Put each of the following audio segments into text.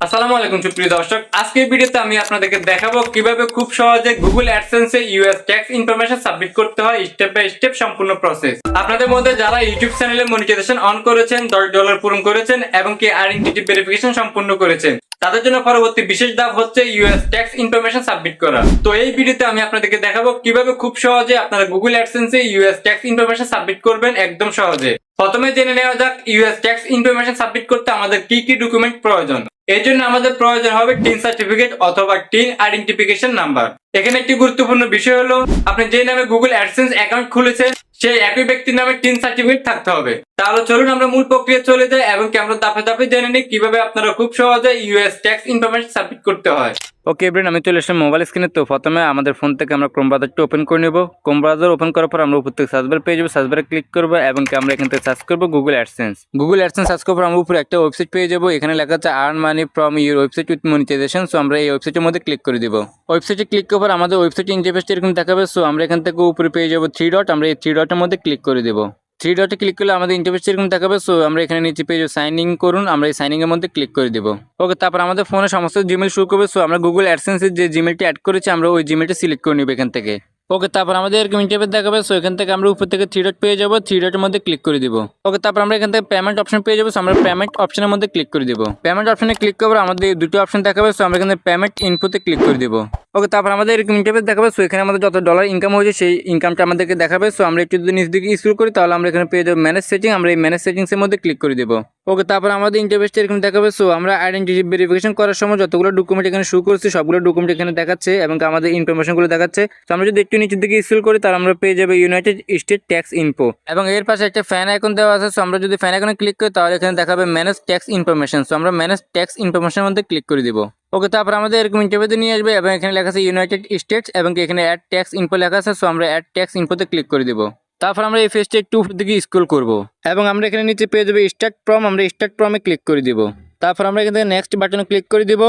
আসসালামু আলাইকুম সুপ্রিয় দর্শক, আজকের ভিডিওতে আমি আপনাদেরকে দেখাবো কিভাবে খুব সহজে গুগল অ্যাডসেন্সে ইউএস ট্যাক্স ইনফরমেশন সাবমিট করতে হয় স্টেপ বাই স্টেপ সম্পূর্ণ প্রসেস। আপনাদের মধ্যে যারা ইউটিউব চ্যানেলে মনিটাইজেশন অন করেছেন, $10 পূরণ করেছেন এবং কি আইডেন্টিটি ভেরিফিকেশন সম্পূর্ণ করেছেন, তাদের জন্য পরবর্তী বিশেষ ধাপ হচ্ছে ইউএস ট্যাক্স ইনফরমেশন সাবমিট করা। তো এই ভিডিওতে আমি আপনাদেরকে দেখাবো কিভাবে খুব সহজে আপনারা গুগল অ্যাডসেন্সে ইউএস ট্যাক্স ইনফরমেশন সাবমিট করবেন একদম সহজে। প্রথমে জেনে নেওয়া যাক ইউএস ট্যাক্স ইনফরমেশন সাবমিট করতে আমাদের কি কি ডকুমেন্ট প্রয়োজন। এর জন্য আমাদের প্রয়োজন হবে টিন সার্টিফিকেট অথবা টিন আইডেন্টিফিকেশন নাম্বার। এখানে একটি গুরুত্বপূর্ণ বিষয় হলো আপনি যে নামে গুগল অ্যাডসেন্স অ্যাকাউন্ট খুলেছেন সেই একই ব্যক্তির নামে টিন সার্টিফিকেট থাকতে হবে। তাহলে চলুন আমরা মূল প্রক্রিয়া চলে যাই এবং কি আমরা ধাপে ধাপে জেনে নিই কিভাবে আপনারা খুব সহজে ইউএস ট্যাক্স ইনফরমেশন সাবমিট করতে হয়। ওকে এভরিওয়ান, আমি চলে এসেছি মোবাইল স্ক্রিনে। তো প্রথমে আমাদের ফোন থেকে আমরা ক্রোম ব্রাউজারটা ওপেন করে নেব। ক্রোম ব্রাউজার ওপেন করার পর আমরা উপর থেকে সার্চ বার পেয়ে যাবো। সার্চ বারে ক্লিক করবো এবং কি আমরা এখান থেকে সার্চ করবো Google AdSense. Google AdSense search করার পর আমরা উপরে একটা ওয়েবসাইট পেয়ে যাবো। এখানে লেখা আছে earn money from your website with monetization. So আমরা এই ওয়েবসাইটের মধ্যে ক্লিক করে দিব। ওয়েবসাইটে ক্লিক করার পর আমাদের ওয়েবসাইট ইন্টারফেসটা এরকম দেখাবে। সো আমরা এখান থেকে উপরে পেয়ে যাবো 3 ডট। আমরা এই 3 ডটের মধ্যে ক্লিক করে দেবো। 3 ডটে ক্লিক করলে আমাদের ইন্টারফেস এরকম দেখাবে। সো আমরা এখানে নিচে পেয়ে যাবো সাইন ইন করুন। আমরা এই সাইন ইন এর মধ্যে ক্লিক করে দেবো। ওকে, তারপর আমাদের ফোনে সমস্ত জিমেল শুরু করবে। সো আমরা গুগল অ্যাডসেন্সের যে জিমেলটি অ্যাড করেছি আমরা ওই জিমেলটা সিলেক্ট করে নিব এখান থেকে। ওকে, তারপর আমাদের এরকম ইন্টারফেস দেখাবে। সো এখান থেকে আমরা উপর থেকে 3 ডট পেয়ে যাবো। 3 ডটের মধ্যে ক্লিক করে দিব। ওকে, তারপর আমরা এখান থেকে পেমেন্ট অপশন পেয়ে যাবো। সো আমরা পেমেন্ট অপশনের মধ্যে ক্লিক করে দিব। পেমেন্ট অপশনে ক্লিক করার আমাদের দুটো অপশন দেখাবে। সো আমরা এখানে পেমেন্ট ইনফোতে ক্লিক করে দিব। ওকে, তারপর আমাদের এরকম ইন্টারফেস দেখাবে। সো এখানে আমাদের যত ডলার ইনকাম হয়েছে সেই ইনকামটা আমাদেরকে দেখাবে। সো আমরা একটু যদি নিচ দিকে স্ক্রল করি তাহলে আমরা এখানে পেয়ে যাবো ম্যানেজ সেটিং। আমরা এই ম্যানেজ সেটিংসের মধ্যে ক্লিক করে দেবো। ওকে, তারপর আমাদের ইন্টারফেসটা এরকম দেখাবে। সো আমরা আইডেন্টিটি ভেরিফিকেশন করার সময় যতগুলো ডকুমেন্ট এখানে শো করছি সবগুলো ডকুমেন্ট এখানে দেখাচ্ছে এবং আমাদের ইনফরমেশনগুলো দেখাচ্ছে। তো আমরা যদি একটু নিচের দিকে স্ক্রল করি তাহলে আমরা পেয়ে যাবো ইউনাইটেড স্টেট ট্যাক্স ইনফো এবং এর পাশে একটা ফ্যান আইকন দেওয়া আছে। সো আমরা যদি ফ্যান আইকনে ক্লিক করি তাহলে এখানে দেখাবে ম্যানেজ ট্যাক্স ইনফরমেশন। সো আমরা ম্যানেজ ট্যাক্স ইনফরমেশনের মধ্যে ক্লিক করে দিব। ওকে, তারপর আমাদের এরকম ইন্টারভিউতে নিয়ে আসবে এবং এখানে লেখা আছে ইউনাইটেড স্টেটস এবং এখানে অ্যাড ট্যাক্স ইনফো লেখা আছে। সো আমরা অ্যাড ট্যাক্স ইনফোতে ক্লিক করে দিব। তারপর আমরা এই পেজটা একটু উপর দিকে স্ক্রল করব এবং আমরা এখানে নিচে পেয়ে যাবো স্টার্ট ফ্রম। আমরা স্টার্ট ফ্রমে ক্লিক করে দিব। তারপর আমরা এখান থেকে নেক্সট বাটনে ক্লিক করে দিব।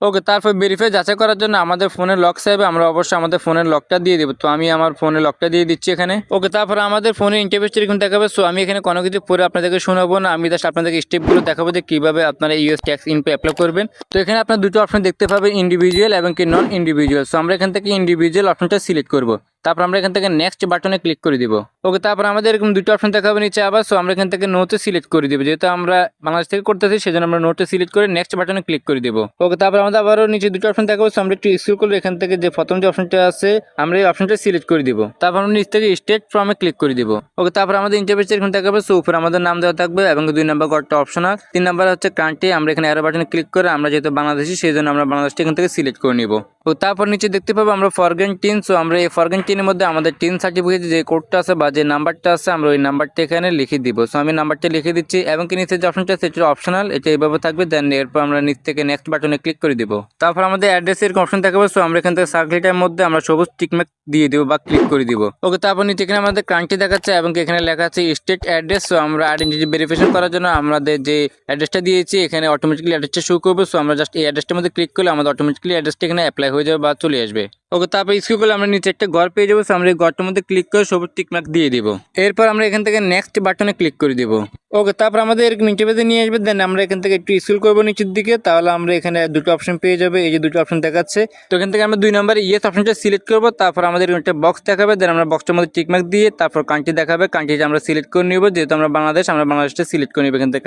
ওকে, তারপর ভেরিফাই যাচাই করার জন্য আমাদের ফোনের লক চাইবে। আমরা অবশ্যই আমাদের ফোনের লকটা দিয়ে দেবো। তো আমি আমার ফোনের লকটা দিয়ে দিচ্ছি এখানে। ওকে, তারপর আমাদের ফোনের ইন্টারফেসটা এরকম দেখাবে। সো আমি এখানে কোনো কিছু পরে আপনাদেরকে শোনাবো না, আমি জাস্ট আপনাদেরকে স্টেপগুলো দেখাবো যে কীভাবে আপনারা ইউএস ট্যাক্স ইনফো অ্যাপ্লাই করবেন। তো এখানে আপনার দুটো অপশন দেখতে পাবেন, ইন্ডিভিজুয়াল এবং কি নন ইন্ডিভিজুয়াল। সো আমরা এখান থেকে ইন্ডিভিজুয়াল অপশনটা সিলেক্ট করবো। তারপর আমরা এখান থেকে নেক্সট বাটনে ক্লিক করে দিব। ওকে, তারপর আমাদের এরকম দুটো অপশন দেখাবে নিচে আবার। সো আমরা এখান থেকে নোতে সিলেক্ট করে দিব, যেহেতু আমরা বাংলাদেশ থেকে করতেছি সেজন্য আমরা নোটে সিলেক্ট করে নেক্সট বাটনে ক্লিক করে দিব। ওকে, তারপর আমাদের আবারও নিচে দুটো অপশন দেখাবো। সো আমরা একটু স্ক্রল করলে এখান থেকে যে প্রথম যে অপশনটা আছে আমরা এই অপশনটা সিলেক্ট করে দিব। তারপর আমরা নিচ থেকে স্টেট ফ্রমে ক্লিক করে দিব। ওকে, তারপর আমাদের ইন্টারফেস এরকম দেখাবে। সো উপরে আমাদের নাম দেওয়া থাকবে এবং 2 নাম্বার ঘরটা অপশনাল। 3 নাম্বার হচ্ছে কান্ট্রি। আমরা এখানে অ্যারো বাটনে ক্লিক করে আমরা যেহেতু বাংলাদেশি সেই জন্য আমরা বাংলাদেশটা এখান থেকে সিলেক্ট করে নিব। তো তারপর নিচে দেখতে পাবো আমরা ফরগেন টিন। সো আমরা এই ফরগেন টিনের মধ্যে আমাদের টিন সার্টিফিকেট যে কোডটা আছে বা যে নাম্বারটা আছে আমরা ওই নাম্বারটা এখানে লিখে দিব। সো আমি নাম্বারটা লিখে দিচ্ছি এবং কি নিচে যে অপশনটা আছে এটা অপশনাল, এটা এইভাবে থাকবে। দেন এরপর আমরা নিচ থেকে নেক্সট বাটনে ক্লিক করে দিব। তারপর আমাদের অ্যাড্রেসের অপশন দেখাবো। সো আমরা এখান থেকে সার্কেলটার মধ্যে আমরা সবুজ টিকমার্ক দিয়ে দিব বা ক্লিক করে দিব। ওকে, তারপর নিচে এখানে আমাদের কান্ট্রি দেখাচ্ছে এবং এখানে লেখা আছে স্টেট অ্যাড্রেস। সো আমরা আইডেন্টিটি ভেরিফিকেশন করার জন্য আমাদের যে অ্যাড্রেসটা দিয়েছি এখানে অটোমেটিক্যালি অ্যাড্রেসটা শো করবে। সো আমরা জাস্ট এই অ্যাড্রেসটার মধ্যে ক্লিক করলে আমাদের অটোমেটিক্যালি অ্যাড্রেসটা এখানে অ্যাপ্লাই হয়ে যাবে বা চলে আসবে। ওকে, তারপর স্ক্রল করলে আমরা নিচে একটা ঘর পেয়ে যাবো। আমরা এই ঘরটার মধ্যে ক্লিক করে সবুজ টিকমার্ক দিয়ে দিব। এরপর আমরা এখান থেকে নেক্সট বাটনে ক্লিক করে দিব। ওকে, তারপর আমাদের এরকম ইন্টারফেসে নিয়ে আসবে। দেন আমরা এখান থেকে একটু স্ক্রল করবো নিচের দিকে, তাহলে আমরা এখানে দুটো অপশন পেয়ে যাবে। এই যে দুটো অপশন দেখাচ্ছে, তো এখান থেকে আমরা 2 নম্বরে ইয়েস অপশনটা সিলেক্ট করবো। তারপর আমাদের একটা বক্স দেখাবে। দেন আমরা বক্সটার মধ্যে টিকমার্ক দিয়ে তারপর কান্ট্রি দেখাবে। কান্ট্রিটা আমরা সিলেক্ট করে নিব, যেহেতু আমরা বাংলাদেশটা সিলেক্ট করে নিব এখান থেকে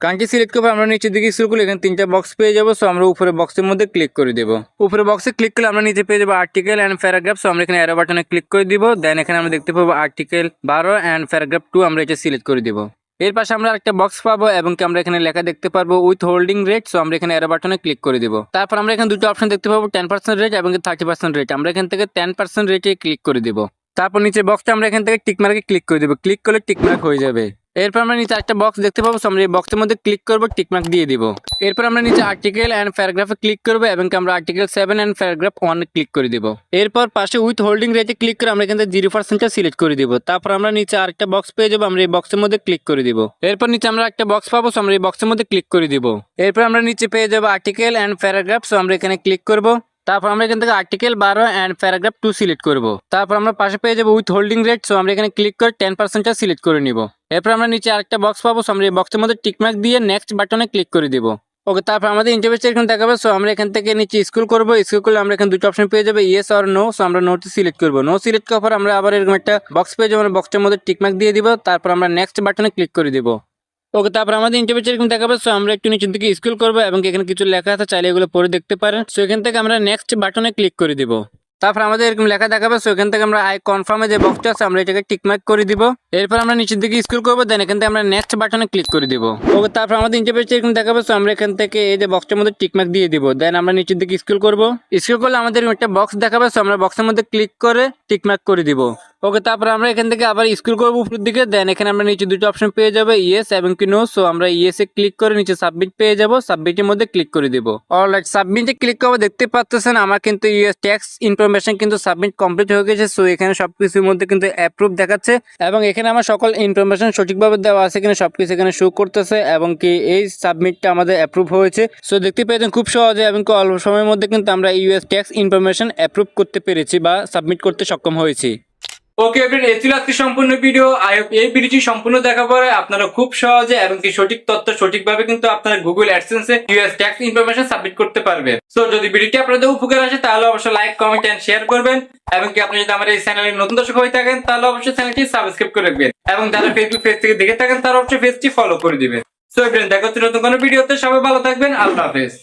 কান্ট্রি সিলেক্ট করবো। আমরা নিচের দিকে স্ক্রল করলে এখানে 3টা বক্স পেয়ে যাবো। সো আমরা উপরে বক্সের মধ্যে ক্লিক করে দেবো। উপরে বক্সে ক্লিক করলে আমরা নিচে পেয়ে যাবো আর্টিকেল অ্যান্ড প্যারাগ্রাফ। সো আমরা এখানে অ্যারো বাটনে ক্লিক করে দিব। দেন এখানে আমরা দেখতে পাবো আর্টিকেল 12 অ্যান্ড প্যারাগ্রাফ 2 আমরা এটা সিলেক্ট করে দিব। এর পাশে আমরা একটা বক্স পাবো এবং কি আমরা এখানে লেখা দেখতে পারবো উইথ হোল্ডিং রেট। সো আমরা এখানে অ্যারো বাটনে ক্লিক করে দিব। তারপর আমরা এখানে দুটো অপশন দেখতে পাবো, 10% রেট এবং 30% রেট। আমরা এখান থেকে 10% রেটে ক্লিক করে দিব। তারপর নিচে বক্সটা আমরা এখান থেকে টিকমার্কে ক্লিক করে দেবো। ক্লিক করলে টিকমার্ক হয়ে যাবে। এরপর আমরা নিচে একটা বক্স দেখতে পাবো। আমরা এই বক্সের মধ্যে ক্লিক করবো, টিকমার্ক দিয়ে দিব। এরপর আমরা নিচে আর্টিকেল অ্যান্ড প্যারাগ্রাফে ক্লিক করবো এবং আমরা আর্টিকেল 7 অ্যান্ড প্যারাগ্রাফ 1 ক্লিক করে দিব। এরপর পাশে উইথ হোল্ডিং রেটে ক্লিক করে আমরা এখান থেকে 0% সিলেক্ট করে দিব। তারপর আমরা নিচে আরেকটা বক্স পেয়ে যাবো। আমরা এই বক্সের মধ্যে ক্লিক করে দিব। এরপর নিচে আমরা একটা বক্স পাবো। আমরা এই বক্সের মধ্যে ক্লিক করে দিব। এরপর আমরা নিচে পেয়ে যাবো আর্টিকেল অ্যান্ড প্যারাগ্রাফ। সো আমরা এখানে ক্লিক করবো। তারপর আমরা এখান থেকে আর্টিকেল 12 অ্যান্ড প্যারাগ্রাফ 2 সিলেক্ট করব। তারপর আমরা পাশে পেয়ে যাবো উইথ হোল্ডিং রেট। সো আমরা এখানে ক্লিক করে 10%টা সিলেক্ট করে নিব। এরপর আমরা নিচে আরেকটা বক্স পাবো। আমরা এই বক্সের মধ্যে টিকমার্ক দিয়ে নেক্সট বাটনে ক্লিক করে দিব। ওকে, তারপর আমাদের ইন্টারভিউ এখানে দেখাবে। সো আমরা এখান থেকে নিচে স্ক্রল করবো, স্ক্রল করলে আমরা এখানে দুটো অপশন পেয়ে যাবো, ইয়েস আর নো। সো আমরা নোটি সিলেক্ট করবো, নো সিলেক্ট করার পর আমরা আবার এরকম একটা বক্স পেয়ে যাবো, বক্সটার মধ্যে টিকমার্ক দিয়ে দিব, তারপর আমরা নেক্সট বাটনে ক্লিক করে দিব। ওকে, তারপর আমাদের ইন্টারভিউ এরকম দেখাবে। সো আমরা একটু নিচের দিকে স্ক্রল করবো এবং এখানে কিছু লেখা আছে, চাইলে এগুলো পড়ে দেখতে পারেন। সো এখান থেকে আমরা নেক্সট বাটনে ক্লিক করে দিব। তারপর আমাদের এরকম লেখা দেখাবে। সো এখান থেকে আমরা আই কনফার্মে যে বক্সটা আছে আমরা এটাকে টিকমার্ক করে দিব। এরপর আমরা নিচের দিকে স্ক্রল করবো, দেন এখান থেকে আমরা নেক্সট বাটনে ক্লিক করে দিব। ওকে, তারপর আমাদের ইন্টারভিউ এরকম দেখাবে। সো আমরা এখান থেকে এই যে বক্সটার মধ্যে টিকমার্ক দিয়ে দিব, দেন আমরা নিচের দিকে স্ক্রল করবো, স্ক্রল করলে আমাদের একটা বক্স দেখাবে। সো আমরা বক্সের মধ্যে ক্লিক করে টিকমার্ক করে দিব। ওকে, তারপর আমরা এখান থেকে আবার স্ক্রল করবো উপরের দিকে, দেন এখানে আমরা নিচে দুটো অপশন পেয়ে যাবো, ইয়েস এবং কি নো। সো আমরা ইয়েস এ ক্লিক করে নিচে সাবমিট পেয়ে যাবো, সাবমিটের মধ্যে ক্লিক করে দিব। অলরাইট, সাবমিটে ক্লিক করে দেখতে পাচ্ছেন আমার কিন্তু ইউএস ট্যাক্স ইনফরমেশন কিন্তু সাবমিট কমপ্লিট হয়ে গেছে। সো এখানে সবকিছুর মধ্যে কিন্তু অ্যাপ্রুভ দেখাচ্ছে এবং এখানে আমার সকল ইনফরমেশন সঠিকভাবে দেওয়া আছে কিনা সবকিছু এখানে শো করতেছে এবং কি এই সাবমিটটা আমাদের অ্যাপ্রুভ হয়েছে। সো দেখতে পেয়েছেন খুব সহজে এবং অল্প সময়ের মধ্যে কিন্তু আমরা ইউএস ট্যাক্স ইনফরমেশন অ্যাপ্রুভ করতে পেরেছি বা সাবমিট করতে সক্ষম হয়েছি। ওকে এভরিওয়ান, এই ছিল আজকে সম্পূর্ণ ভিডিও। আই হোপ এই ভিডিওটি সম্পূর্ণ দেখার পরে আপনারা খুব সহজে এবং কি সঠিক তথ্য সঠিকভাবে কিন্তু আপনারা গুগল অ্যাডসেন্সে ইউএস ট্যাক্স ইনফরমেশন সাবমিট করতে পারবেন। সো যদি ভিডিওটি আপনাদের উপকার আসে তাহলে অবশ্যই লাইক, কমেন্ট এন্ড শেয়ার করবেন এবং কি আপনি যদি আমার এই চ্যানেলে নতুন দর্শক হয়ে থাকেন তাহলে অবশ্যই চ্যানেলটি সাবস্ক্রাইব করে রাখবেন এবং যারা ফেসবুক পেজ থেকে দেখে থাকেন তারা অবশ্যই পেজটি ফলো করে দিবেন। সো এভরিওয়ান, দেখা হচ্ছে নতুন কোনো ভিডিওতে। সবাই ভালো থাকবেন, আল্লাহ হাফেজ।